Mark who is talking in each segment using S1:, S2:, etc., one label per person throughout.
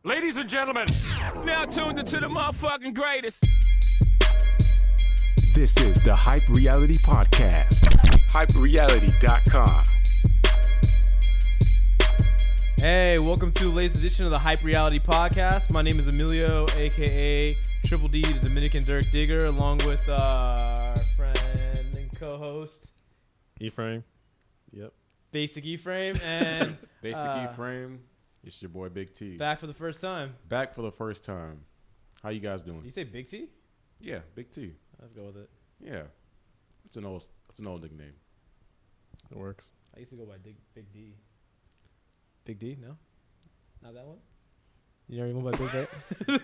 S1: Ladies and gentlemen,
S2: now tuned into the motherfucking greatest.
S3: This is the Hype Reality Podcast. HypeReality.com.
S4: Hey, welcome to the latest edition of the Hype Reality Podcast. My name is Emilio, a.k.a. Triple D, the Dominican Dirk Digger, along with our friend and co-host,
S5: Ephraim. Yep.
S4: Basic Ephraim, and
S5: Basic Ephraim. It's your boy Big T.
S4: back for the first time.
S5: Back for the first time. How you guys doing?
S4: Did you say Big T?
S5: Yeah, Big T.
S4: Let's go with it.
S5: Yeah. It's an old nickname. It works.
S4: I used to go by Big D. Big D? No? Not that one? You never even went by Big D?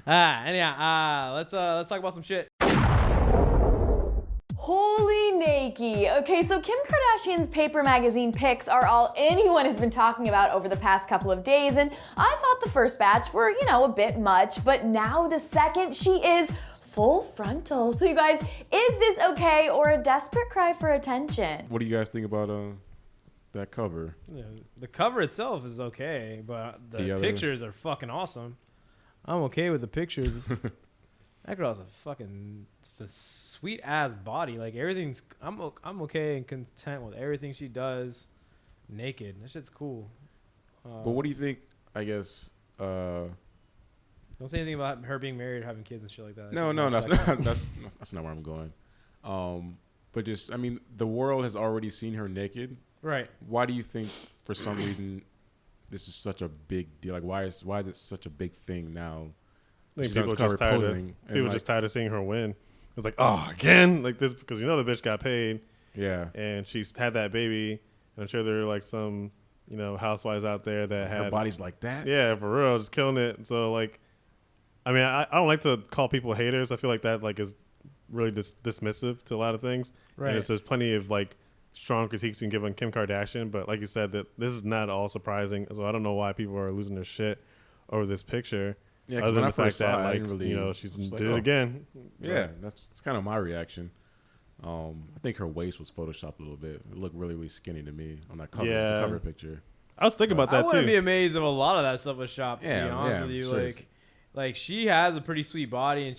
S4: Anyhow, let's talk about some shit.
S6: Holy nakey. Okay, so Kim Kardashian's Paper Magazine pics are all anyone has been talking about over the past couple of days, and I thought the first batch were, a bit much, but now the second, she is full frontal. So you guys, is this okay or a desperate cry for attention?
S5: What do you guys think about that cover?
S4: Yeah, the cover itself is okay, but the pictures are fucking awesome. I'm okay with the pictures. That girl has a sweet ass body. Like everything's, I'm okay and content with everything she does naked. That shit's cool.
S5: But what do you think? I guess.
S4: Don't say anything about her being married or having kids and shit like that.
S5: No, that's not where I'm going. But just, the world has already seen her naked.
S4: Right.
S5: Why do you think, for some reason, this is such a big deal? Like, why is it such a big thing now?
S7: I think people are just tired of seeing her win. It's like, again, like this, because the bitch got paid.
S5: Yeah.
S7: And she's had that baby. And I'm sure there are like some, housewives out there that
S5: her body's like that.
S7: Yeah, for real, just killing it. So like, I don't like to call people haters. I feel like that is really dismissive to a lot of things.
S4: Right.
S7: And there's plenty of like strong critiques you can give on Kim Kardashian, but like you said, that this is not all surprising. So I don't know why people are losing their shit over this picture.
S5: Yeah,
S7: other than the fact that she's
S5: like,
S7: did it again.
S5: Yeah, that's kind of my reaction. I think her waist was photoshopped a little bit. It looked really, really skinny to me on that cover, the cover picture.
S7: I was thinking about that
S4: I
S7: too.
S4: wouldn't be amazed if a lot of that stuff was shopped. To be honest with you,
S5: sure.
S4: like she has a pretty sweet body, and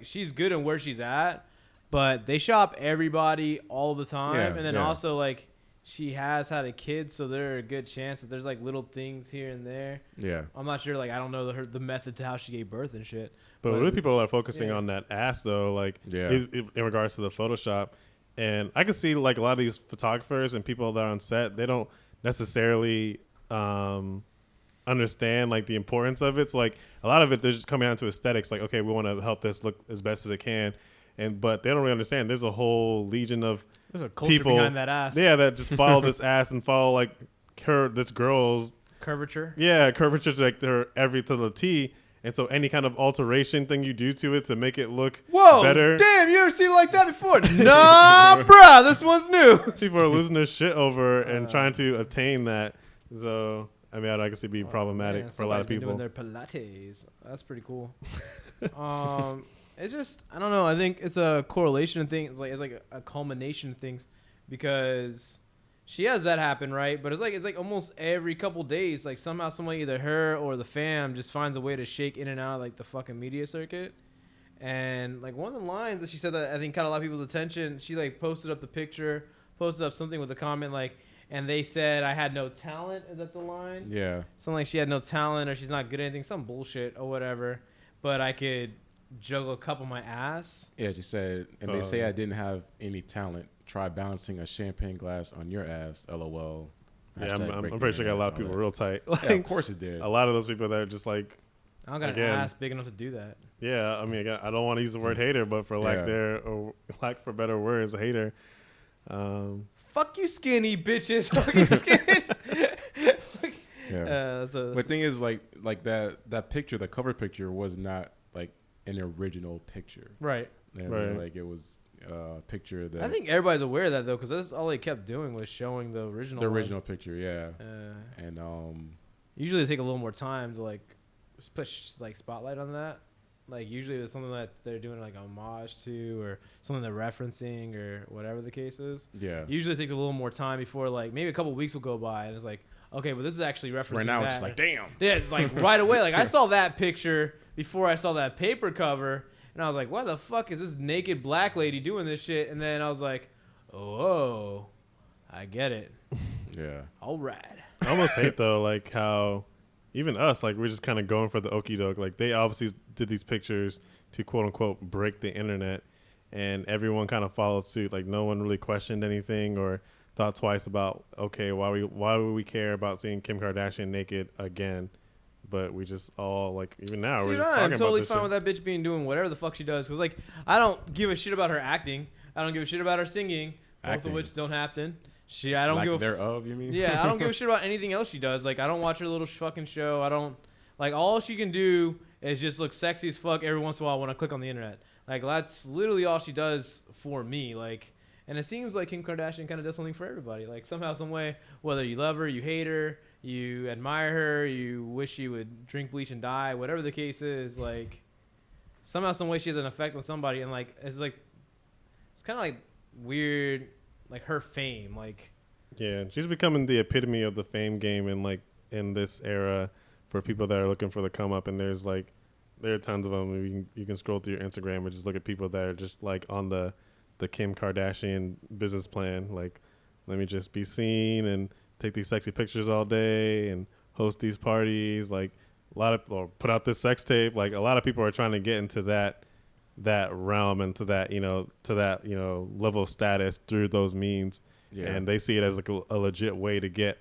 S4: she's good in where she's at. But they shop everybody all the time, and then also like she has had a kid, so there's a good chance that there's like little things here and there.
S5: Yeah,
S4: I'm not sure. Like I don't know the method to how she gave birth and shit.
S7: But really, people are focusing on that ass though, like in regards to the Photoshop. And I can see like a lot of these photographers and people that are on set, they don't necessarily understand like the importance of it. So like a lot of it, they're just coming down to aesthetics. Like, okay, we want to help this look as best as it can. But they don't really understand. There's a whole legion of
S4: there's a culture
S7: people
S4: behind that ass.
S7: Yeah, that just follow this ass and follow like this girl's
S4: curvature.
S7: Yeah, curvature to like every to the T. And so any kind of alteration thing you do to it to make it look better.
S4: Damn, you ever seen it like that before? Nah, bruh, this one's new.
S7: People are losing their shit over and trying to attain that. So I can see it being problematic for a lot of people.
S4: Doing their Pilates. That's pretty cool. It's just, I don't know. I think it's a correlation thing. It's like a culmination of things, because she has that happen, right? But it's like almost every couple days, like somehow, somebody, either her or the fam, just finds a way to shake in and out of like the fucking media circuit. And like one of the lines that she said that I think caught a lot of people's attention, she like posted up the picture, posted up something with a comment like, and they said I had no talent. Is that the line?
S5: Yeah.
S4: Something like she had no talent or she's not good at anything, some bullshit or whatever. But I could juggle a cup on my ass.
S5: Yeah, she said, and they say I didn't have any talent. Try balancing a champagne glass on your ass, LOL.
S7: Yeah, I'm pretty sure got a lot of people real tight. Like,
S5: yeah, of course it did.
S7: A lot of those people that are just like,
S4: I don't got an ass big enough to do that.
S7: Yeah, I don't want to use the word hater, but for lack for better words, a hater.
S4: Fuck you, skinny bitches. Fuck you, skinny.
S5: Yeah. The thing is, like that picture, the cover picture was not like an original picture.
S4: Right.
S5: Right. Like it was a picture that.
S4: I think everybody's aware of that though, because that's all they kept doing was showing the original.
S5: The original picture, yeah. And
S4: usually they take a little more time to like push like spotlight on that. Like usually it's something that they're doing like homage to or something they're referencing or whatever the case is.
S5: Yeah.
S4: Usually it takes a little more time before like maybe a couple of weeks will go by and it's like, okay, but this is actually referencing
S5: Right now,
S4: that.
S5: it's just like, damn.
S4: Yeah, like right away. Like I saw that picture before I saw that paper cover, and I was like, why the fuck is this naked black lady doing this shit? And then I was like, oh, I get it.
S5: Yeah.
S4: All right.
S7: I almost hate though, like how even us, like we're just kind of going for the okie doke. Like they obviously did these pictures to quote unquote break the internet, and everyone kind of followed suit. Like no one really questioned anything or thought twice about, okay, why would we care about seeing Kim Kardashian naked again? But we just all like, even now we're just talking
S4: I'm totally
S7: about this
S4: fine
S7: shit.
S4: with that bitch being doing whatever the fuck she does. Cause like I don't give a shit about her acting. I don't give a shit about her singing. Both
S5: Acting.
S4: of which don't happen. I don't
S5: Lack
S4: give a
S5: thereof, you mean?
S4: Yeah, I don't give a shit about anything else she does. Like, I don't watch her little fucking show. I don't, like, all she can do is just look sexy as fuck every once in a while when I click on the internet. Like, that's literally all she does for me. Like, and it seems like Kim Kardashian kind of does something for everybody. Like, somehow, some way, whether you love her, you hate her, you admire her, you wish she would drink bleach and die, whatever the case is, like, somehow, some way she has an effect on somebody. And, like, it's kind of like weird, like, her fame. Like,
S7: Yeah, she's becoming the epitome of the fame game in like in this era for people that are looking for the come up. And there are tons of them. You can scroll through your Instagram and just look at people that are just like on the Kim Kardashian business plan. Like, let me just be seen and take these sexy pictures all day and host these parties. Like or put out this sex tape. Like a lot of people are trying to get into that realm and to that level of status through those means. Yeah. And they see it as like a legit way to get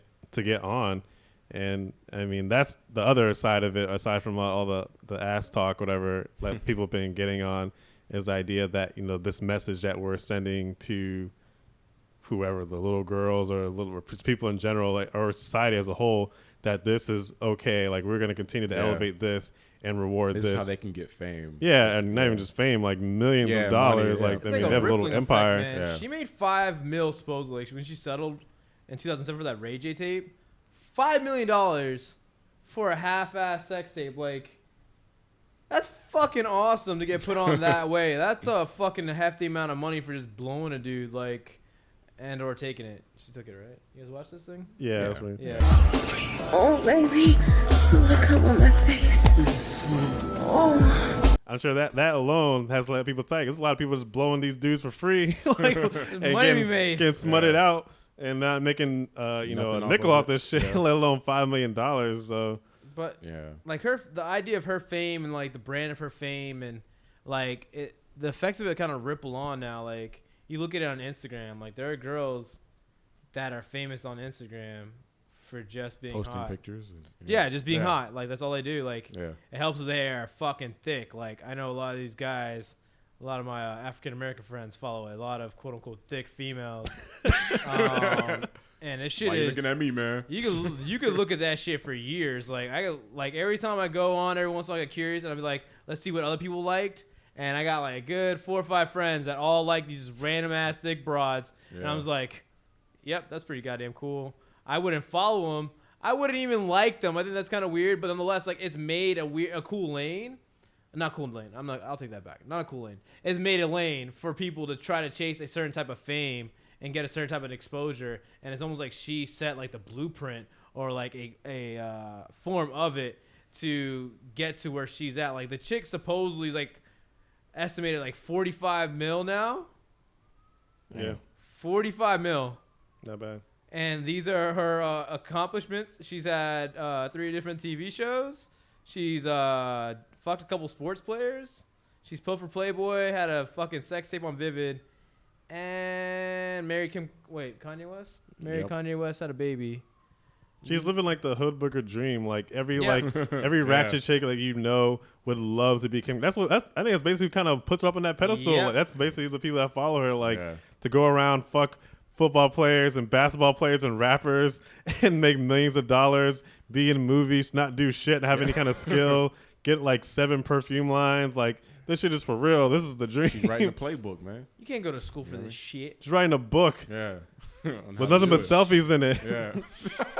S7: on. And I mean, that's the other side of it, aside from all the ass talk, whatever, that people have been getting on, is the idea that, this message that we're sending to whoever, the little girls or people in general, like, or society as a whole, that this is okay. Like, we're going to continue to elevate this and reward this.
S5: This is how they can get fame.
S7: Yeah, and not even just fame, like millions of dollars.
S5: Money,
S7: like, I mean, they have a little empire.
S4: Effect, man. She made $5 million supposedly when she settled in 2007 for that Ray J tape. $5 million for a half-ass sex tape. Like, that's fucking awesome to get put on that way. That's a fucking hefty amount of money for just blowing a dude, like, and or taking it. She took it, right? You guys watch this thing?
S7: Yeah, that's right.
S4: Yeah.
S1: Oh, baby, look up on my face. Oh.
S7: I'm sure that alone has let people tight. There's a lot of people just blowing these dudes for free, like, and getting smutted out and not making a nickel off this shit, let alone $5 million. So,
S4: but like the idea of her fame and like the brand of her fame and like the effects of it kind of ripple on now. Like you look at it on Instagram, like there are girls that are famous on Instagram for just being
S5: posting
S4: hot.
S5: pictures. And,
S4: just being hot. Like that's all they do. Like it helps if they are fucking thick. Like I know a lot of these guys. A lot of my African American friends follow a lot of quote unquote thick females, and this shit
S5: Why
S4: is.
S5: you looking at me, man?
S4: You could look at that shit for years. Like every time I go on, every once in a while I get curious and I'll be like, let's see what other people liked. And I got like a good 4 or 5 friends that all like these random ass thick broads, and I was like, yep, that's pretty goddamn cool. I wouldn't follow them. I wouldn't even like them. I think that's kind of weird, but nonetheless, like it's made a cool lane. Not cool lane. I'll take that back. Not a cool lane. It's made a lane for people to try to chase a certain type of fame and get a certain type of exposure. And it's almost like she set like the blueprint or like a form of it to get to where she's at. Like the chick supposedly is like estimated like 45 mil now.
S7: Yeah.
S4: 45 mil.
S7: Not bad.
S4: And these are her accomplishments. She's had 3 different TV shows. She's fucked a couple sports players. She's posed for Playboy, had a fucking sex tape on Vivid, and married Kanye West? Married Kanye West, had a baby.
S7: She's living like the hood booker dream. Like every ratchet chick would love to be Kim. I think that's basically kind of puts her up on that pedestal.
S4: Yep.
S7: Like, that's basically the people that follow her. To go around fuck football players and basketball players and rappers and make millions of dollars, be in movies, not do shit, have any kind of skill, get like 7 perfume lines. Like this shit is for real. This is the dream.
S5: She's writing a playbook, man.
S4: You can't go to school for this shit.
S7: She's writing a book.
S5: Yeah.
S7: With nothing but selfies in it.
S5: Yeah.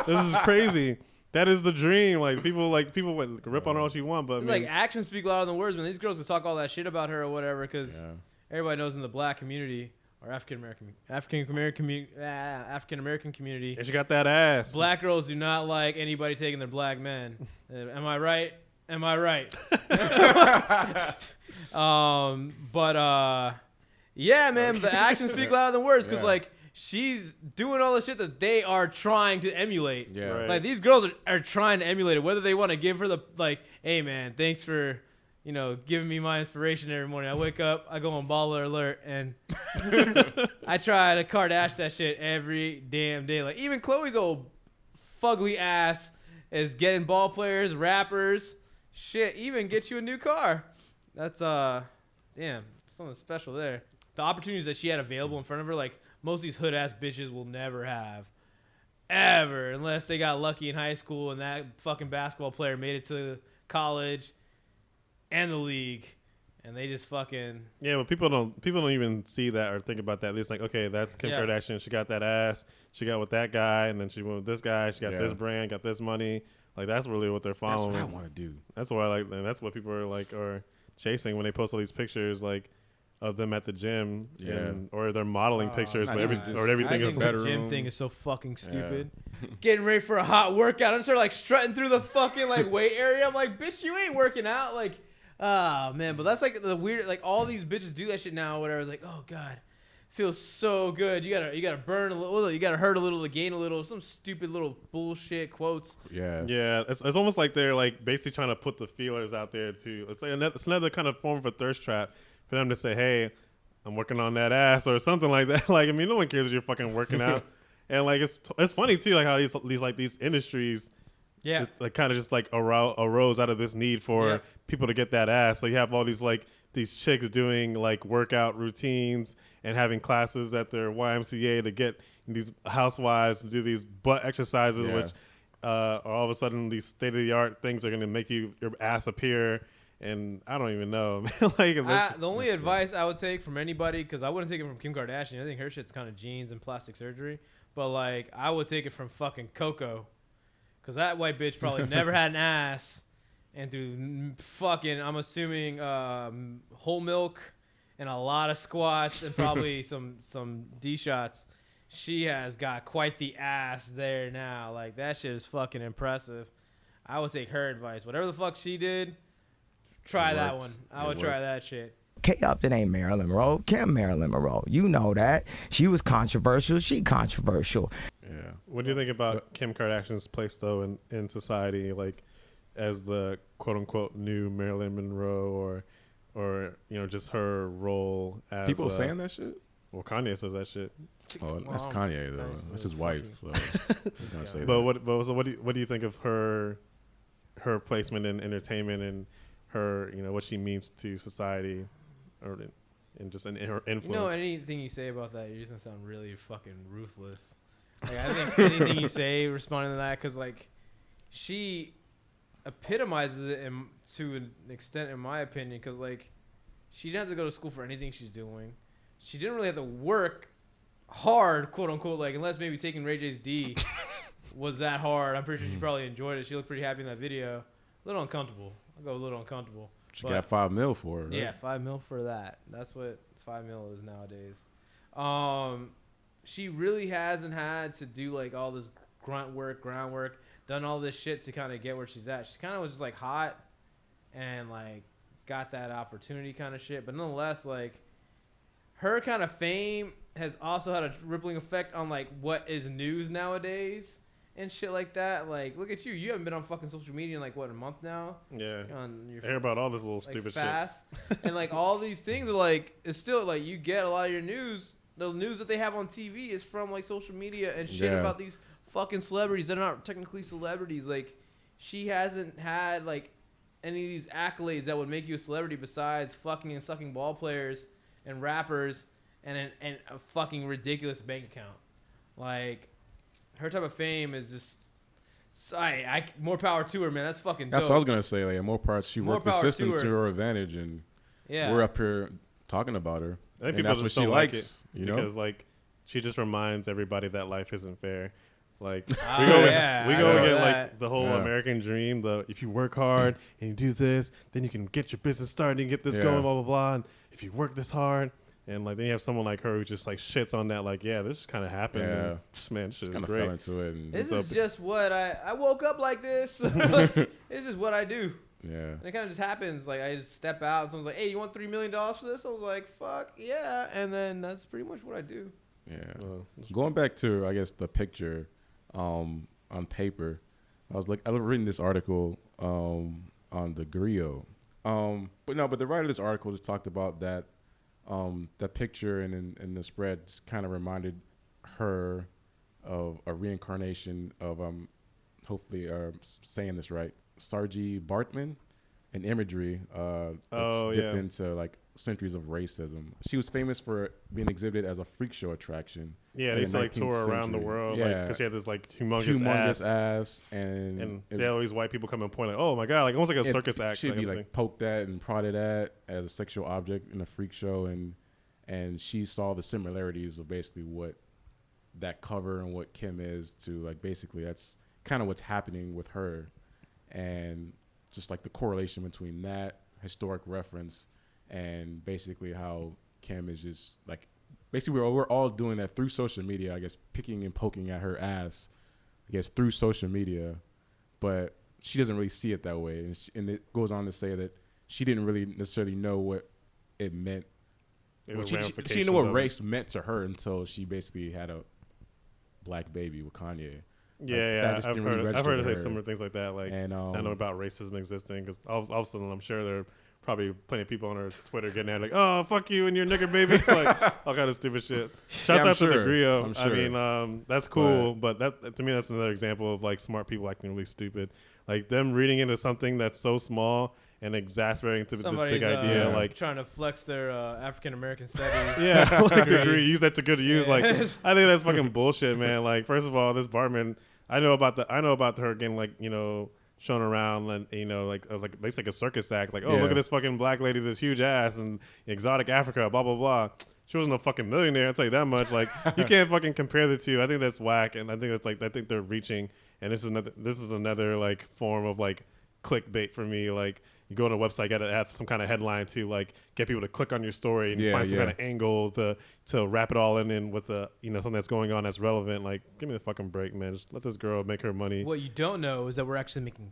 S7: This is crazy. That is the dream. Like people would rip on her all she want, but
S4: like actions speak louder than words, man. These girls can talk all that shit about her or whatever because everybody knows in the black community or African American community.
S7: And she got that ass.
S4: Black girls do not like anybody taking their black men. Am I right? Am I right? Yeah, man. The actions speak louder than words because like she's doing all the shit that they are trying to emulate.
S5: Yeah.
S7: Right.
S4: Like these girls are trying to emulate it. Whether they want to give her the like, hey man, thanks for giving me my inspiration every morning. I wake up, I go on Baller Alert, and I try to Kardashian that shit every damn day. Like even Chloe's old fugly ass is getting ball players, rappers, shit, even get you a new car. That's damn, something special there. The opportunities that she had available in front of her, like most of these hood ass bitches will never have. Ever, unless they got lucky in high school and that fucking basketball player made it to college and the league, and they just fucking
S7: But people don't even see that or think about that. It's like, okay, that's Kim Kardashian. She got that ass. She got with that guy, and then she went with this guy. She got this brand, got this money. Like that's really what they're following.
S5: That's what I want to do.
S7: That's what I like, and that's what people are chasing when they post all these pictures like of them at the gym, or they're modeling pictures, but everything is
S4: better. The gym thing is so fucking stupid. Getting ready for a hot workout, I'm sort of like strutting through the fucking like weight area. I'm like, bitch, you ain't working out. Like, oh man, but that's like the weird. Like all these bitches do that shit now. Or whatever. It's like, oh god, feels so good. You gotta burn a little. You gotta hurt a little to gain a little. Some stupid little bullshit quotes.
S7: Yeah. It's almost like they're like basically trying to put the feelers out there too. It's like it's another kind of form of a thirst trap for them to say, hey, I'm working on that ass or something like that. Like, I mean, no one cares if you're fucking working out. And like, it's funny too, like how these industries, like kind of just like arose out of this need for people to get that ass. So you have all these chicks doing like workout routines and having classes at their YMCA to get these housewives to do these butt exercises, which all of a sudden these state of the art things are going to make your ass appear. And I don't even know.
S4: The only advice I would take from anybody, because I wouldn't take it from Kim Kardashian. I think her shit's kind of genes and plastic surgery. But, like, I would take it from fucking Coco. Because that white bitch probably never had an ass. And through fucking, I'm assuming, whole milk and a lot of squats and probably some D-shots, she has got quite the ass there now. Like, that shit is fucking impressive. I would take her advice. Whatever the fuck she did, try that one. I would try that shit.
S8: K Upton ain't Marilyn Monroe. Kim Marilyn Monroe. You know that. She was controversial. She controversial.
S5: Yeah.
S7: What do you think about Kim Kardashian's place, though, in society, like, as the quote-unquote new Marilyn Monroe or just her role as...
S5: People saying that shit?
S7: Well, Kanye says that shit.
S5: Oh, that's Kanye, though. That's his wife. So he's gonna say
S7: but
S5: that.
S7: what do you think of her placement in entertainment and her, what she means to society, or in her influence?
S4: Anything you say about that, you're just gonna sound really fucking ruthless. Like, I think anything you say responding to that, because like she epitomizes it to an extent, in my opinion, because like she didn't have to go to school for anything she's doing. She didn't really have to work hard, quote unquote, like unless maybe taking Ray J's D was that hard. I'm pretty sure she probably enjoyed it. She looked pretty happy in that video. A little uncomfortable. I'll go a little uncomfortable.
S5: She got $5 million for it, right?
S4: Yeah, $5 million for that. That's what $5 million is nowadays. She really hasn't had to do like all this groundwork, done all this shit to kind of get where she's at. She kind of was just like hot and like got that opportunity kind of shit. But nonetheless, like her kind of fame has also had a rippling effect on like what is news nowadays and shit like that. Like, look at you. You haven't been on fucking social media in like what, a month now?
S7: Yeah.
S4: On your
S7: I hear about all this little
S4: like
S7: stupid
S4: fast. And like all these things are like, it's still like you get a lot of your news. The news that they have on TV is from like social media and shit about these fucking celebrities that are not technically celebrities. Like, she hasn't had like any of these accolades that would make you a celebrity besides fucking and sucking ball players and rappers and a fucking ridiculous bank account. Like, her type of fame is just, more power to her, man. That's fucking dope.
S5: That's what I was gonna say. Like, more power. She worked the system to her advantage, and we're up here talking about her.
S7: I think
S5: and
S7: people just don't like it,
S5: because
S7: like she just reminds everybody that life isn't fair. Like we
S4: we
S7: go again, like the whole American dream. If you work hard and you do this, then you can get your business started and get this going, blah blah blah. And if you work this hard, And like then you have someone like her who just like shits on that, like, yeah, this just kind of happened.
S5: Yeah.
S7: And, man, shit is
S5: Kind of
S7: great.
S5: fell into it. And
S4: This is just what I woke up like this. It's just what I do.
S5: yeah.
S4: And it kind of just happens. Like, I just step out. And someone's like, hey, you want $3 million for this? I was like, fuck, yeah. And then that's pretty much what I do.
S5: Yeah. Going back to, I guess, the picture on paper, I was reading this article on the Griot. But the writer of this article just talked about that picture and the spread just kind of reminded her of a reincarnation of, hopefully saying this right, Sarji Bartman, an imagery that's dipped into like centuries of racism. She was famous for being exhibited as a freak show attraction.
S7: Yeah, they used to like tour around the world,
S5: yeah,
S7: because she had this like humongous ass,
S5: and
S7: they always white people come and point like, oh my god, like almost like a circus act.
S5: She'd be like poked at and prodded at as a sexual object in a freak show, and she saw the similarities of basically what that cover and what Kim is to, like, basically that's kind of what's happening with her, and just like the correlation between that historic reference and basically how Kim is just like, basically we're all doing that through social media, I guess, picking and poking at her ass, I guess, through social media, but she doesn't really see it that way, and it goes on to say that she didn't really necessarily know what it meant. She didn't know what race meant to her until she basically had a black baby with Kanye.
S7: Yeah, I've heard her say similar things like that. Like, and I know about racism existing, because all of a sudden I'm sure there are probably plenty of people on her Twitter getting at like, oh, fuck you and your nigger baby, like all kind of stupid shit. Shouts out to the Griot. I mean, that's cool, but that to me that's another example of like smart people acting really stupid. Like them reading into something that's so small and exasperating to this big idea, like
S4: trying to flex their African American studies.
S7: Yeah, like degree, use that to good use. Like, I think that's fucking bullshit, man. Like, first of all, this barman, I know about her getting like, you know, shown around, and you know, like, it was like basically like a circus act. Like, oh, look at this fucking black lady, this huge ass, and exotic Africa, blah blah blah. She wasn't a fucking millionaire, I'll tell you that much. Like, you can't fucking compare the two. I think that's whack, and I think that's like, I think they're reaching, and this is another like form of like clickbait for me. Like, you go on a website, got to have some kind of headline to like get people to click on your story and find some kind of angle to wrap it all in with the, you know, something that's going on that's relevant. Like, give me the fucking break, man. Just let this girl make her money.
S4: What you don't know is that we're actually making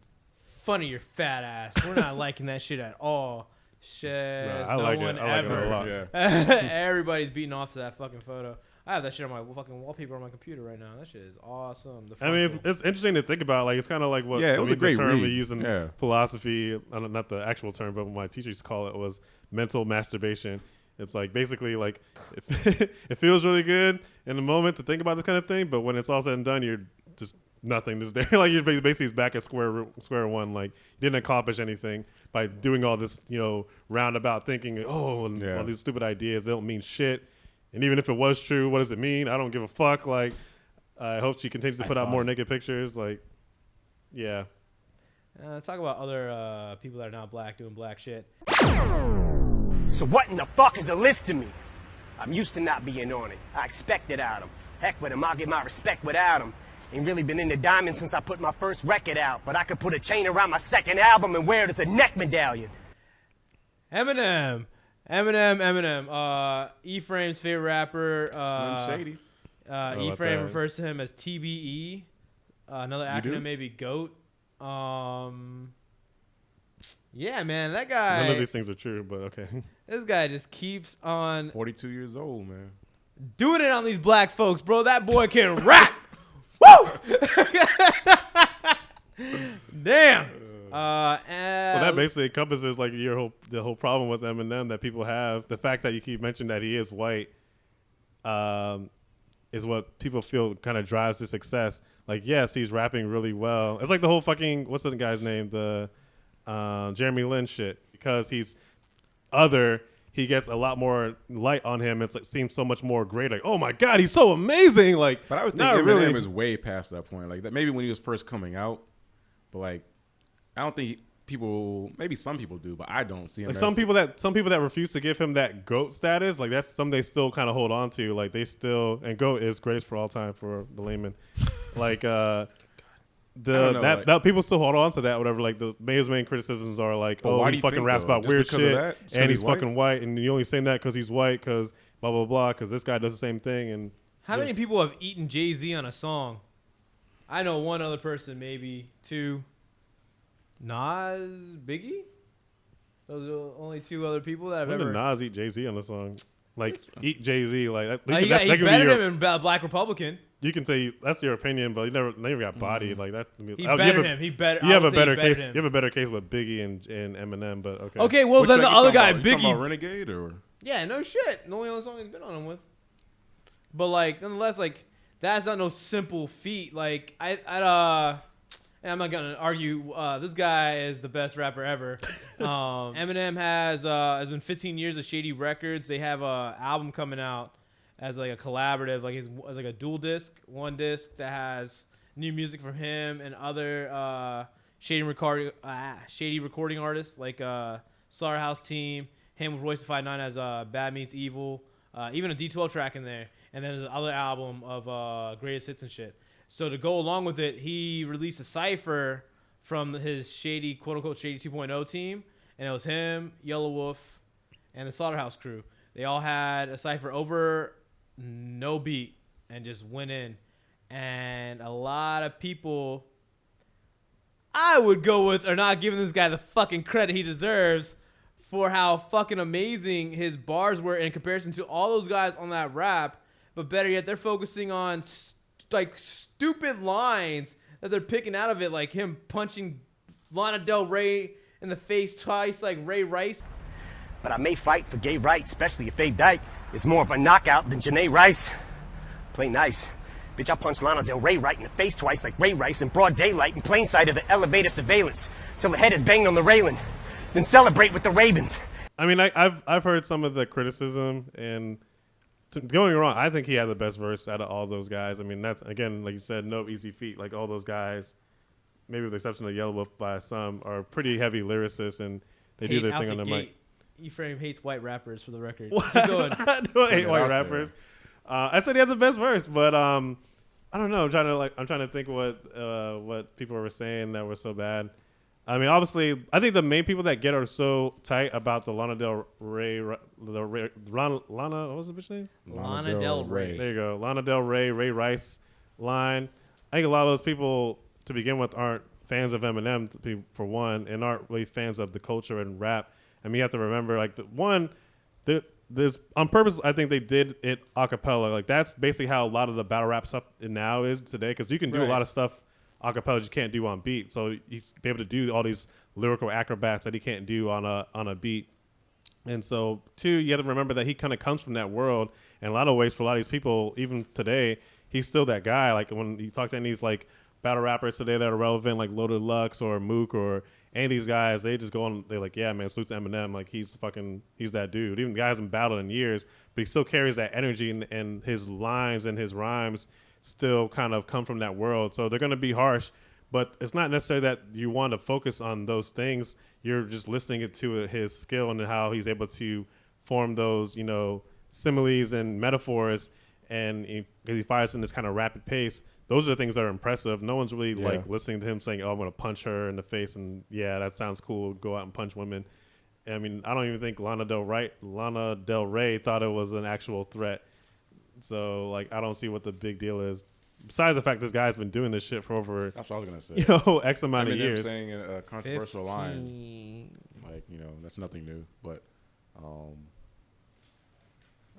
S4: fun of your fat ass. We're not liking that shit at all. Shit,
S7: I like it a lot.
S5: Yeah.
S4: Everybody's beating off to that fucking photo. I have that shit on my fucking wallpaper on my computer right now. That shit is awesome.
S7: I mean, it's interesting to think about. Like, it's kind of like what
S5: it was a great
S7: term
S5: read.
S7: we use in philosophy, not the actual term, but what my teacher used to call it was mental masturbation. It's like basically like it feels really good in the moment to think about this kind of thing, but when it's all said and done, you're just nothing. Just there, like you're basically back at square one. Like, you didn't accomplish anything by doing all this, you know, roundabout thinking. And all these stupid ideas, they don't mean shit. And even if it was true, what does it mean? I don't give a fuck. Like, I hope she continues to put out more naked pictures. Like, yeah.
S4: Let's talk about other people that are not black doing black shit.
S9: So what in the fuck is a list to me? I'm used to not being on it. I expect it out of him. Heck with him, I'll get my respect without him. Ain't really been into diamonds since I put my first record out, but I could put a chain around my second album and wear it as a neck medallion.
S4: Eminem. Ephraim's favorite rapper.
S5: Slim Shady.
S4: Ephraim refers to him as TBE. Another acronym, maybe GOAT. Yeah, man, that guy.
S7: None of these things are true, but okay.
S4: This guy just keeps on
S5: 42 years old, man.
S4: doing it on these black folks, bro. That boy can rap. Woo! Damn.
S7: Well, that basically encompasses like the whole problem with Eminem that people have. The fact that you keep mentioning that he is white is what people feel kind of drives his success. Like, yes, he's rapping really well. It's like the whole fucking, what's the guy's name? The Jeremy Lin shit. Because he's other, he gets a lot more light on him. It's like seems so much more great. Like, oh my God, he's so amazing. Like,
S5: but I would think Eminem is way past that point. Like, that maybe when he was first coming out, but like, I don't think maybe some people do, but I don't see him.
S7: Like some people that refuse to give him that GOAT status, like that's something they still kind of hold on to. Like they still, and GOAT is greatest for all time for the layman. Like the that people still hold on to that, whatever. Like his main criticisms are like,
S5: But why do
S7: he
S5: you
S7: fucking
S5: think,
S7: raps
S5: though?
S7: about
S5: Just
S7: weird
S5: because of
S7: shit,
S5: that? Just
S7: and
S5: 'cause
S7: he's
S5: he's white?
S7: fucking white, and you only saying that because he's white, because blah blah blah, because this guy does the same thing. And
S4: How many people have eaten Jay-Z on a song? I know one other person, maybe two. Nas, Biggie. Those are the only two other people that I've
S7: when
S4: ever.
S7: did Nas eat Jay-Z on the song? Like eat Jay-Z, like that.
S4: He
S7: that can be
S4: bettered
S7: your-
S4: him in Black Republican.
S7: You can say that's your opinion, but you never got bodied like that.
S4: He bettered him. He bettered.
S7: You have
S4: I
S7: a
S4: would say he
S7: better
S4: bettered
S7: case.
S4: him.
S7: You have a better case with Biggie and Eminem, but okay.
S4: Okay, well
S5: Which
S4: then
S5: track
S4: the
S5: you
S4: other
S5: talking
S4: guy,
S5: about? You talking about
S4: Biggie.
S5: Renegade or?
S4: Yeah, no shit. The only song he's been on him with. But like, nonetheless, like that's not no simple feat. Like and I'm not gonna argue. This guy is the best rapper ever. Eminem has been 15 years of Shady Records. They have a album coming out as like a collaborative, like as like a dual disc, one disc that has new music from him and other shady recording artists like Slaughterhouse Team, him with Royce the 5'9" as Bad Meets Evil, even a D12 track in there, and then there's another album of greatest hits and shit. So to go along with it, he released a cipher from his shady, quote unquote, shady 2.0 team, and it was him, Yellow Wolf, and the Slaughterhouse Crew. They all had a cipher over no beat and just went in. And a lot of people, I would go with, are not giving this guy the fucking credit he deserves for how fucking amazing his bars were in comparison to all those guys on that rap. But better yet, they're focusing on like stupid lines that they're picking out of it, like him punching Lana Del Rey in the face twice, like Ray Rice.
S9: But I may fight for gay rights, especially if Faye Dyke is more of a knockout than Janae Rice. Play nice. Bitch, I punched Lana Del Rey right in the face twice like Ray Rice in broad daylight in plain sight of the elevator surveillance till the head is banged on the railing. Then celebrate with the Ravens.
S7: I mean, I've heard some of the criticism, and don't get me wrong, I think he had the best verse out of all those guys. I mean, that's, again, like you said, no easy feat. Like all those guys, maybe with the exception of Yellow Wolf by some, are pretty heavy lyricists, and they do their thing on the mic.
S4: Ephraim hates white rappers, for the record. Keep going.
S7: I don't hate white rappers. I said he had the best verse, but I don't know. I'm trying to think what people were saying that were so bad. I mean, obviously, I think the main people that get are so tight about the Lana Del Rey, Lana, what was the bitch name?
S4: Lana Del Rey.
S7: There you go. Lana Del Rey, Ray Rice line. I think a lot of those people, to begin with, aren't fans of Eminem, for one, and aren't really fans of the culture and rap. I mean, you have to remember, like, there's on purpose, I think they did it a cappella. Like, that's basically how a lot of the battle rap stuff now is today, because you can do a lot of stuff a cappella you can't do on beat. So you be able to do all these lyrical acrobats that he can't do on a beat. And so, two, you have to remember that he kind of comes from that world. In a lot of ways, for a lot of these people, even today, he's still that guy. Like, when you talk to any of these, like, battle rappers today that are relevant, like Loaded Lux or Mook or any of these guys, they just go on, they're like, yeah, man, salute to Eminem. Like, he's that dude. Even the guy hasn't battled in years, but he still carries that energy, and his lines and his rhymes still kind of come from that world. So they're going to be harsh, but it's not necessarily that you want to focus on those things. You're just listening to his skill and how he's able to form those, similes and metaphors, and because he fires in this kind of rapid pace. Those are the things that are impressive. No one's really like listening to him saying, "Oh, I'm going to punch her in the face," and yeah, that sounds cool. Go out and punch women. I mean, I don't even think Lana Del Rey thought it was an actual threat. So, like, I don't see what the big deal is. Besides the fact this guy's been doing this shit for over,
S5: that's what I was gonna say.
S7: X amount of years.
S5: Saying a controversial line, like, that's nothing new. But I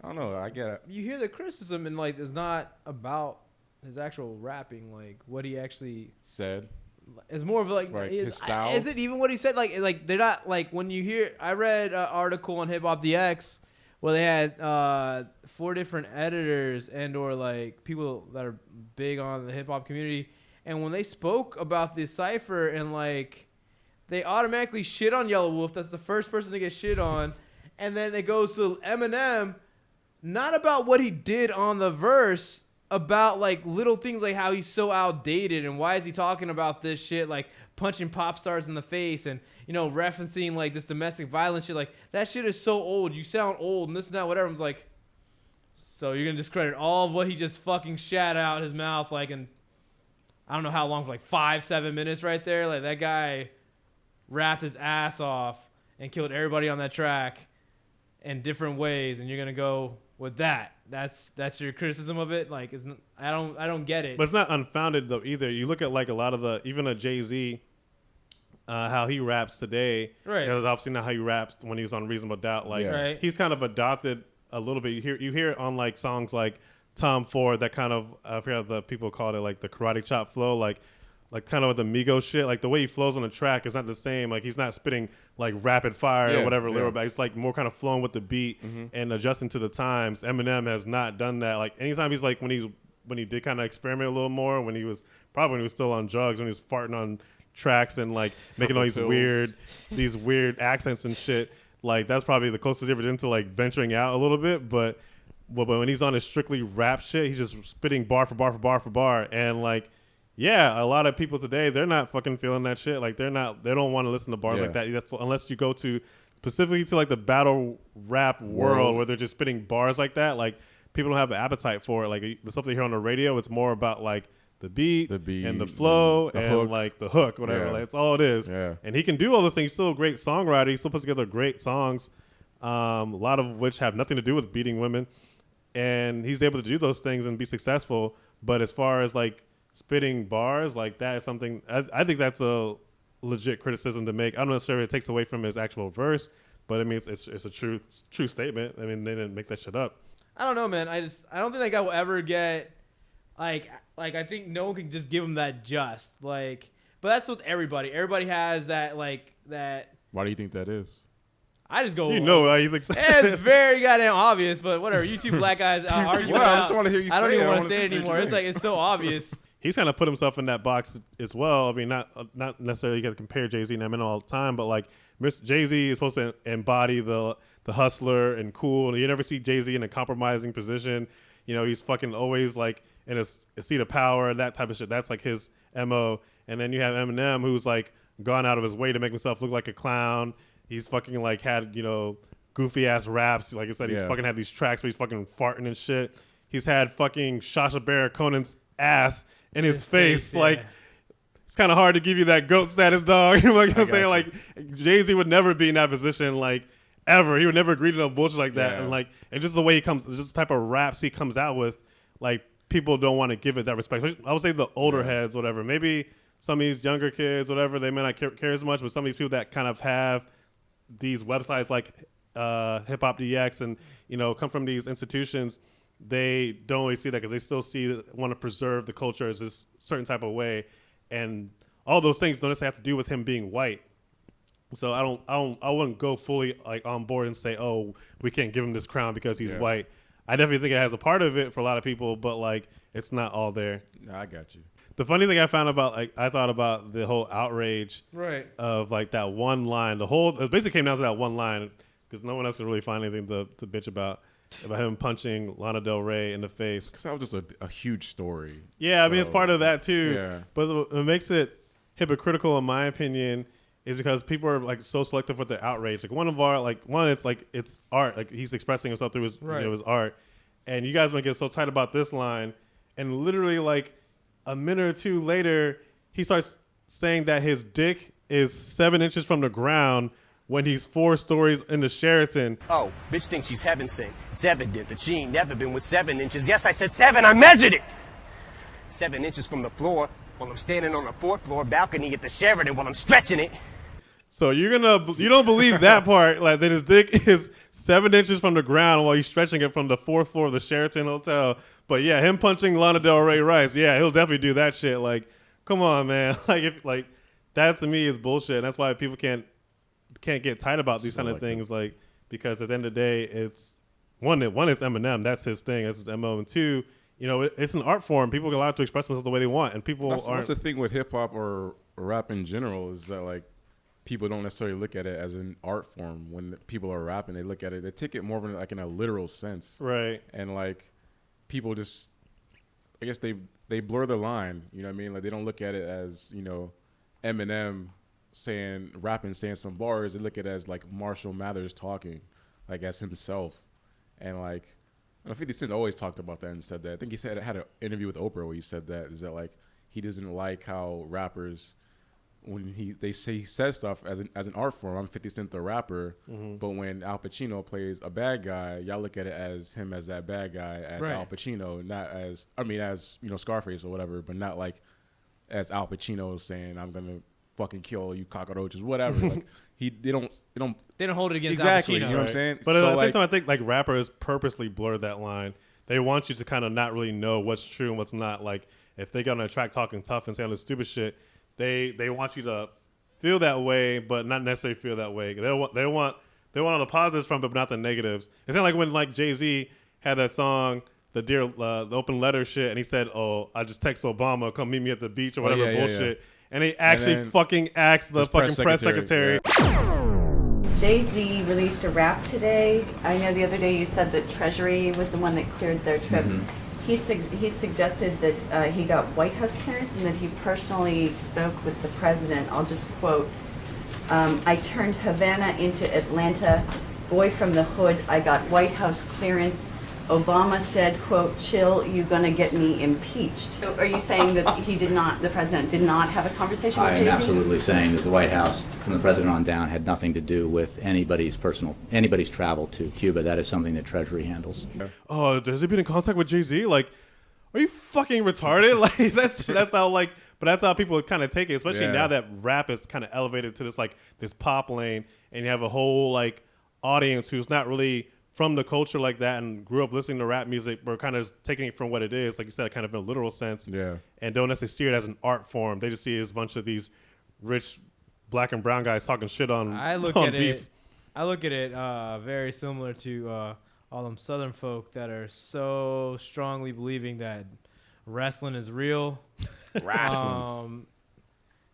S5: don't know. I get it.
S4: You hear the criticism, and like, it's not about his actual rapping, like what he actually
S5: said.
S4: It's more of like
S5: his style.
S4: Is it even what he said? Like they're not like, when you hear. I read an article on Hip Hop DX where they had 4 different editors and or like people that are big on the hip hop community, and when they spoke about this cipher, and like they automatically shit on Yellow Wolf. That's the first person to get shit on, and then it goes to Eminem, not about what he did on the verse, about like little things like how he's so outdated and why is he talking about this shit, like punching pop stars in the face and referencing like this domestic violence shit. Like, that shit is so old. You sound old and this and that, whatever. I'm like, so you're gonna discredit all of what he just fucking shat out his mouth, like, and I don't know how long, for like 5-7 minutes right there. Like that guy rapped his ass off and killed everybody on that track in different ways, and you're gonna go with that. That's your criticism of it. Like, I don't get it.
S7: But it's not unfounded though either. You look at like a lot of even a Jay-Z, how he raps today.
S4: Right.
S7: It was obviously not how he raps when he was on Reasonable Doubt. Like
S4: Right.
S7: he's kind of adopted a little bit. You hear it on like songs like Tom Ford, that kind of, I forget what the people called it, like the karate chop flow, like kind of with the Migos shit. Like the way he flows on the track is not the same. Like he's not spitting like rapid fire or whatever lyrical, but he's like more kind of flowing with the beat and adjusting to the times. Eminem has not done that. Like anytime he's like when he did kind of experiment a little more, when he was still on drugs, when he was farting on tracks and like making all these weird accents and shit. Like that's probably the closest he ever did to like venturing out a little bit, but when he's on his strictly rap shit, he's just spitting bar for bar for bar for bar. And like, yeah, a lot of people today, they're not fucking feeling that shit. Like they don't want to listen to bars like that. Unless you go to specifically to like the battle rap world where they're just spitting bars like that. Like people don't have the appetite for it. Like the stuff they hear on the radio, it's more about like the beat and the flow and
S5: hook.
S7: like the hook, whatever. Like that's all it is.
S5: Yeah.
S7: And he can do all those things. He's still a great songwriter. He still puts together great songs, a lot of which have nothing to do with beating women. And he's able to do those things and be successful. But as far as like spitting bars, like that is something I think that's a legit criticism to make. I don't necessarily it takes away from his actual verse, but I mean it's a true statement. I mean they didn't make that shit up.
S4: I don't know, man. I don't think that guy will ever get like I think no one can just give him that just like. But that's with everybody. Everybody has that like that.
S5: Why do you think that is?
S4: I just go.
S7: You know how you think.
S4: It's very goddamn obvious, but whatever. You two black guys arguing.
S5: Well, I just want to hear you say it.
S4: I don't even
S5: I
S4: want
S5: wanna
S4: to say it
S5: see what
S4: anymore.
S5: you
S4: It's like it's so obvious.
S7: He's kind of put himself in that box as well. I mean, not necessarily you got to compare Jay-Z and Eminem all the time, but like Jay-Z is supposed to embody the hustler and cool. And you never see Jay-Z in a compromising position. You know, he's fucking always like in a seat of power, that type of shit. That's like his MO. And then you have Eminem, who's like gone out of his way to make himself look like a clown. He's fucking like had, you know, goofy ass raps. Like I said, he's fucking had these tracks where he's fucking farting and shit. He's had fucking Sacha Baron Conan's ass in his face. Like, it's kind of hard to give you that GOAT status, dog. Like I'm saying, like Jay-Z would never be in that position, like ever. He would never agree to no bullshit like that. And like, and just the way he comes, just the type of raps he comes out with, like people don't want to give it that respect. I would say the older heads, whatever. Maybe some of these younger kids, whatever, they may not care as much. But some of these people that kind of have these websites like Hip Hop DX and you know come from these institutions, they don't always see that because they still want to preserve the culture as this certain type of way, and all those things don't necessarily have to do with him being white. So I wouldn't go fully like on board and say, oh, we can't give him this crown because he's white. I definitely think it has a part of it for a lot of people, but like it's not all there.
S5: No, I got you.
S7: The funny thing I found about like I thought about the whole outrage of like that one line. It basically came down to that one line because no one else could really find anything to bitch about him punching Lana Del Rey in the face.
S5: Because that was just a huge story.
S7: Yeah, I mean it's part of that too.
S5: Yeah.
S7: But what makes it hypocritical, in my opinion, is because people are like so selective with their outrage. Like it's art. Like he's expressing himself through his his art, and you guys might get so tight about this line, and literally like a minute or two later, he starts saying that his dick is 7 inches from the ground when he's 4 stories in the Sheraton.
S9: Oh, bitch thinks she's heaven sent. It's evident that she ain't never been with 7 inches. Yes, I said 7. I measured it. 7 inches from the floor while I'm standing on the 4th floor balcony at the Sheraton while I'm stretching it.
S7: So you don't believe that part, like that his dick is 7 inches from the ground while he's stretching it from the 4th floor of the Sheraton Hotel. But yeah, him punching Lana Del Rey Rice, yeah, he'll definitely do that shit. Like, come on, man. Like that to me is bullshit. And that's why people can't get tight about these kind of things. Like because at the end of the day, it's one it's Eminem. That's his thing. That's his MO. And 2, you know, it's an art form. People are allowed to express themselves the way they want, and people aren't.
S5: That's the thing with hip hop or rap in general is that like people don't necessarily look at it as an art form. When people are rapping, they look at it, they take it more of like in a literal sense,
S7: right?
S5: And like people just, I guess they blur the line. You know what I mean? Like they don't look at it as, you know, Eminem rapping saying some bars. They look at it as like Marshall Mathers talking, like as himself, and like. I know 50 Cent always talked about that and said that. I think he had an interview with Oprah where he said that, is that like he doesn't like how rappers, when he says stuff as an art form. I'm 50 Cent the rapper, but when Al Pacino plays a bad guy, y'all look at it as him as that bad guy, as Al Pacino, not as as Scarface or whatever, but not like as Al Pacino saying I'm gonna fucking kill you cockroaches, whatever. Like they don't
S4: hold it against
S5: exactly.
S4: Al Pacino,
S5: you know what I'm saying?
S7: But
S5: so
S7: at the same time, I think like rappers purposely blur that line. They want you to kind of not really know what's true and what's not. Like if they get on a track talking tough and saying all this stupid shit, they want you to feel that way, but not necessarily feel that way. They want all the positives from it, but not the negatives. It's kind of like when like Jay-Z had that song, the open letter shit, and he said, "Oh, I just text Obama, come meet me at the beach" or whatever bullshit. Yeah. And he actually fucking asked the fucking press secretary.
S10: Yeah. Jay-Z released a rap today. I know the other day you said that Treasury was the one that cleared their trip. He suggested that he got White House clearance and that he personally spoke with the president. I'll just quote, I turned Havana into Atlanta, boy from the hood, I got White House clearance. Obama said, quote, chill, you gonna get me impeached. So are you saying that the president did not have a conversation with Jay-Z?
S11: I am absolutely saying that the White House, from the president on down, had nothing to do with anybody's travel to Cuba. That is something that Treasury handles.
S7: Oh, has he been in contact with Jay-Z? Like, are you fucking retarded? Like, that's how, like, but that's how people kind of take it, especially now that rap is kind of elevated to this pop lane, and you have a whole, like, audience who's not really from the culture like that and grew up listening to rap music, but kind of taking it from what it is, like you said, kind of in a literal sense, and don't necessarily see it as an art form. They just see it as a bunch of these rich black and brown guys talking shit on beats.
S4: I look at it very similar to all them Southern folk that are so strongly believing that wrestling is real.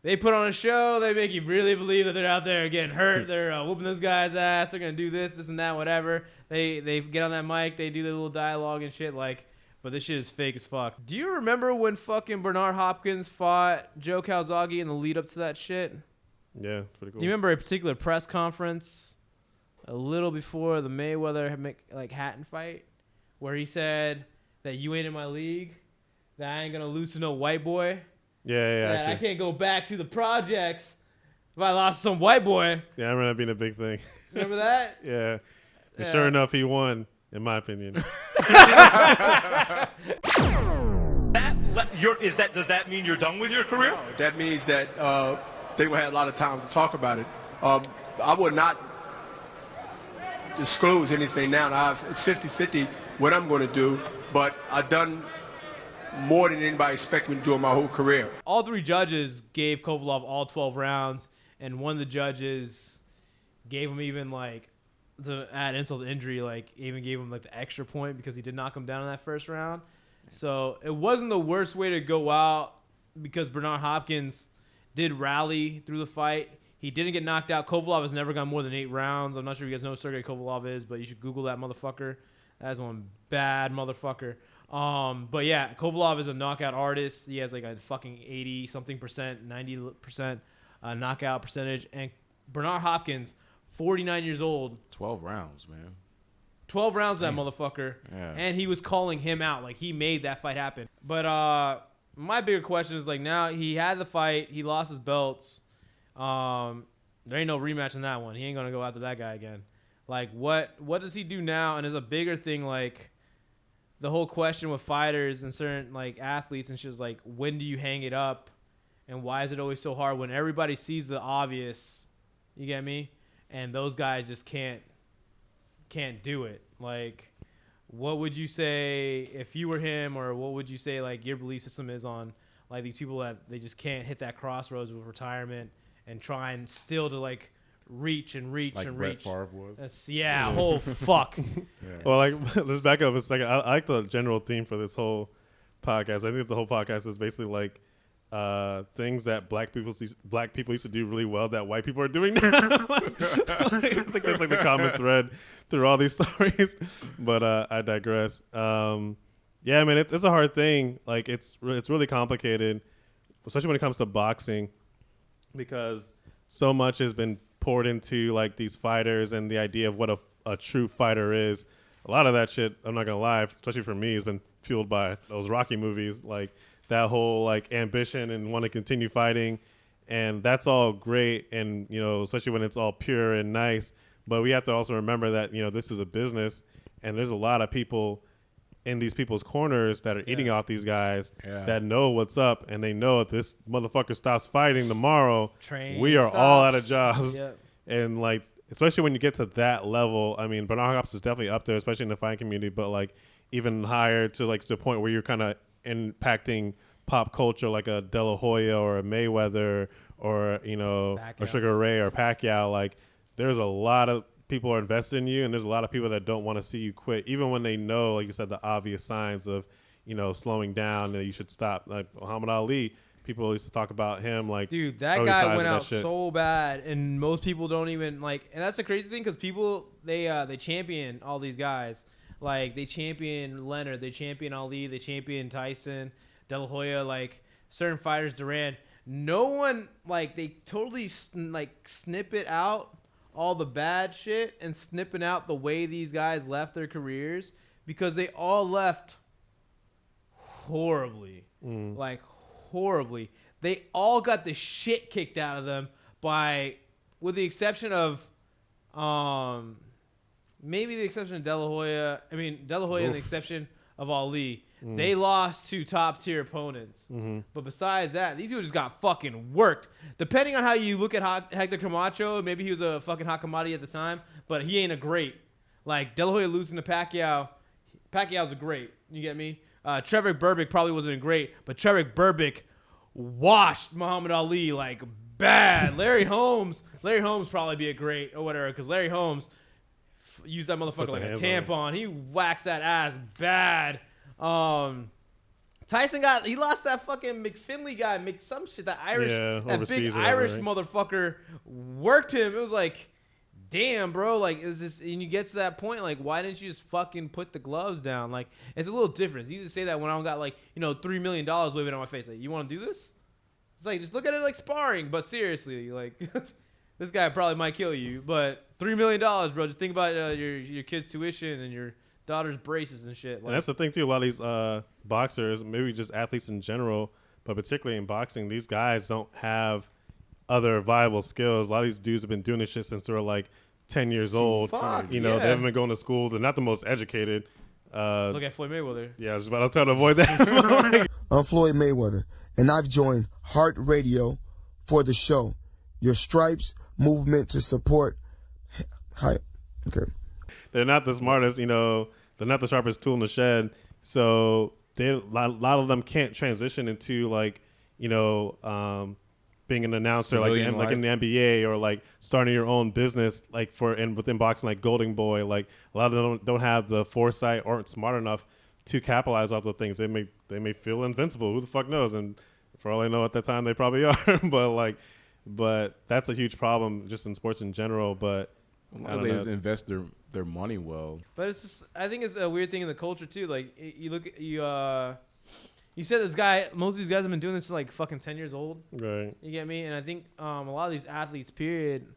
S4: They put on a show. They make you really believe that they're out there getting hurt. They're whooping this guy's ass. They're going to do this, and that, whatever. They get on that mic. They do their little dialogue and shit. Like, but this shit is fake as fuck. Do you remember when fucking Bernard Hopkins fought Joe Calzaghe in the lead up to that shit?
S7: Yeah, it's pretty cool.
S4: Do you remember a particular press conference a little before the Mayweather Hatton fight where he said that you ain't in my league, that I ain't going to lose to no white boy?
S7: Yeah.
S4: I can't go back to the projects if I lost some white boy.
S7: Yeah, I remember that being a big thing.
S4: Remember that?
S7: Yeah. And sure enough, he won, in my opinion.
S12: Does that mean you're done with your career?
S13: No, that means that they will have a lot of time to talk about it. I would not disclose anything now. It's 50-50 what I'm going to do, but I've done more than anybody expected me to do in my whole career.
S4: All three judges gave Kovalov all 12 rounds, and one of the judges gave him even to add insult to injury, even gave him the extra point because he did knock him down in that first round. So it wasn't the worst way to go out because Bernard Hopkins did rally through the fight. He didn't get knocked out. Kovalov has never gone more than 8 rounds. I'm not sure if you guys know who Sergey Kovalov is, but you should Google that motherfucker. That's one bad motherfucker. But yeah, Kovalov is a knockout artist. He has a fucking 80-something%, 90% knockout percentage. And Bernard Hopkins, 49 years old.
S5: 12 rounds, man.
S4: 12 rounds of that motherfucker. Yeah. And he was calling him out. He made that fight happen. But my bigger question is, now he had the fight. He lost his belts. There ain't no rematch in that one. He ain't going to go after that guy again. What does he do now? And there's a bigger thing, the whole question with fighters and certain athletes and shit is when do you hang it up, and why is it always so hard when everybody sees the obvious? You get me? And those guys just can't do it. What would you say if you were him, or what would you say your belief system is on these people that they just can't hit that crossroads with retirement and trying still to reach and reach and
S5: Brett
S4: reach.
S5: Favre was.
S4: Fuck.
S7: Yeah. Well, let's back up a second. I like the general theme for this whole podcast. I think the whole podcast is basically things that black people used to do really well that white people are doing now. I think that's the common thread through all these stories. But I digress. Yeah, man, it's a hard thing. It's really complicated, especially when it comes to boxing, because so much has been poured into these fighters and the idea of what a true fighter is. A lot of that shit, I'm not gonna lie, especially for me, has been fueled by those Rocky movies. that whole like ambition and want to continue fighting, and that's all great, and especially when it's all pure and nice. But we have to also remember that this is a business, and there's a lot of people in these people's corners that are eating off these guys that know what's up, and they know if this motherfucker stops fighting tomorrow, we are all out of jobs. And like, especially when you get to that level, I mean, Bernard Hopkins is definitely up there, especially in the fighting community, but like even higher to like to the point where you're kind of impacting pop culture, like a De La Hoya or a Mayweather or or Sugar Ray or Pacquiao. Like, there's a lot of people are invested in you, and there's a lot of people that don't want to see you quit, even when they know, like you said, the obvious signs of, slowing down, that you should stop. Like Muhammad Ali, people used to talk about him, like,
S4: dude, that guy went out so bad, and most people don't even like. And that's the crazy thing, because people they champion all these guys, like they champion Leonard, they champion Ali, they champion Tyson, De La Hoya, like certain fighters, Duran. No one, like, they totally snip it out, all the bad shit, and snipping out the way these guys left their careers, because they all left horribly. Like, horribly. They all got the shit kicked out of them with the exception of maybe the exception of De La Hoya. I mean, De La Hoya and the exception of Ali. They lost to top tier opponents. But besides that, these people just got fucking worked. Depending on how you look at Hector Camacho, maybe he was a fucking hot commodity at the time, but he ain't a great. Like, De La Hoya losing to Pacquiao. Pacquiao's a great. You get me? Trevor Berbick probably wasn't a great, but Trevor Berbick washed Muhammad Ali like bad. Larry Holmes probably be a great or whatever, because Larry Holmes used that motherfucker like a tampon. He waxed that ass bad. Tyson lost that fucking McFinley guy, some shit, that Irish, that big Irish motherfucker worked him. It was like, damn, bro, like, is this, and you get to that point, like, why didn't you just fucking put the gloves down? Like, it's a little different. It's easy to say that when I don't got like, $3 million waving on my face. Like, you want to do this? It's like, just look at it like sparring, but seriously, like, this guy probably might kill you, but $3 million, bro. Just think about your kid's tuition and your daughter's braces and shit. Like,
S7: and that's the thing too. A lot of these boxers, maybe just athletes in general, but particularly in boxing, these guys don't have other viable skills. A lot of these dudes have been doing this shit since they were like 10 years old. They haven't been going to school. They're not the most educated.
S4: Look at Floyd Mayweather.
S7: Yeah, I was trying to avoid that.
S14: I'm Floyd Mayweather, and I've joined Heart Radio for the show. Your Stripes movement to support. Hi. Okay.
S7: They're not the smartest, they're not the sharpest tool in the shed. So a lot of them can't transition into like, being an announcer like in the NBA, or like starting your own business like within boxing, like Golden Boy. Like, a lot of them don't have the foresight or aren't smart enough to capitalize off the things. They may feel invincible. Who the fuck knows? And for all I know, at that time they probably are. but that's a huge problem just in sports in general. But
S5: a lot of players invest their money well.
S4: But it's just, I think it's a weird thing in the culture too. Like, you said this guy, most of these guys have been doing this since like fucking 10 years old.
S7: Right.
S4: You get me? And I think a lot of these athletes, period,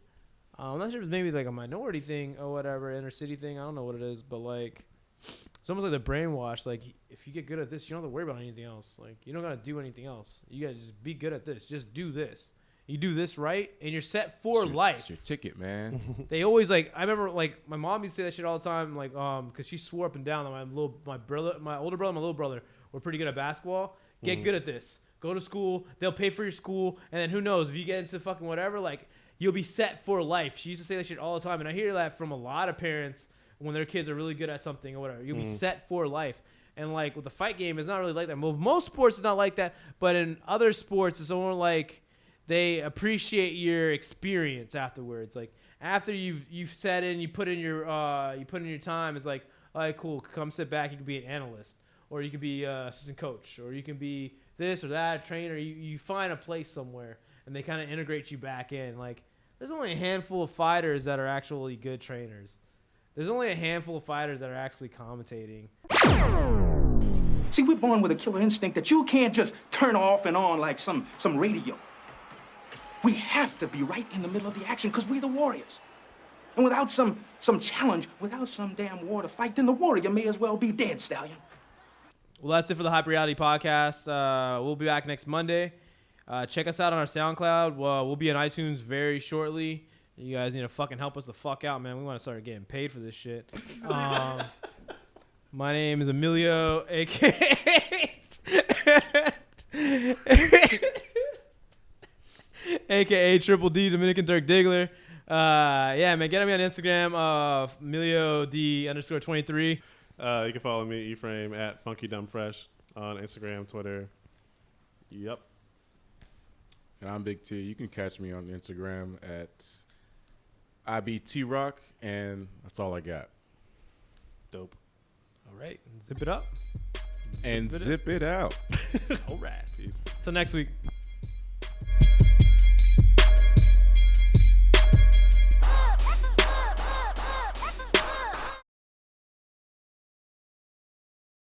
S4: I'm not sure if it's maybe like a minority thing or whatever, inner city thing. I don't know what it is, but like, it's almost like the brainwash. Like, if you get good at this, you don't have to worry about anything else. Like, you don't got to do anything else. You got to just be good at this. Just do this. You do this right, and you're set for life.
S5: It's your ticket, man.
S4: They always like. I remember like my mom used to say that shit all the time. Like, because she swore up and down that my older brother, my little brother were pretty good at basketball. Get good at this. Go to school. They'll pay for your school, and then who knows if you get into fucking whatever, like, you'll be set for life. She used to say that shit all the time, and I hear that from a lot of parents when their kids are really good at something or whatever. You'll be set for life. And like with the fight game, it's not really like that. Most sports is not like that, but in other sports, it's more like they appreciate your experience afterwards. Like, after you've set in, you put in your time. It's like, all right, cool. Come sit back. You can be an analyst, or you can be assistant coach, or you can be this or that, trainer. You find a place somewhere, and they kind of integrate you back in. Like, there's only a handful of fighters that are actually good trainers. There's only a handful of fighters that are actually commentating.
S15: See, we're born with a killer instinct that you can't just turn off and on like some radio. We have to be right in the middle of the action because we're the warriors. And without some challenge, without some damn war to fight, then the warrior may as well be dead, Stallion.
S4: Well, that's it for the Hype Reality Podcast. We'll be back next Monday. Check us out on our SoundCloud. We'll be on iTunes very shortly. You guys need to fucking help us the fuck out, man. We want to start getting paid for this shit. My name is Emilio, a.k.a. Triple D, Dominican Dirk Diggler. Yeah, man, get at me on Instagram, EmilioD_23.
S7: You can follow me, Ephraim, at FunkyDumbFresh on Instagram, Twitter. Yep.
S5: And I'm Big T. You can catch me on Instagram at IBTRock, and that's all I got.
S7: Dope.
S4: All right. Zip it up.
S5: And zip it out.
S4: All right. Peace. Till next week.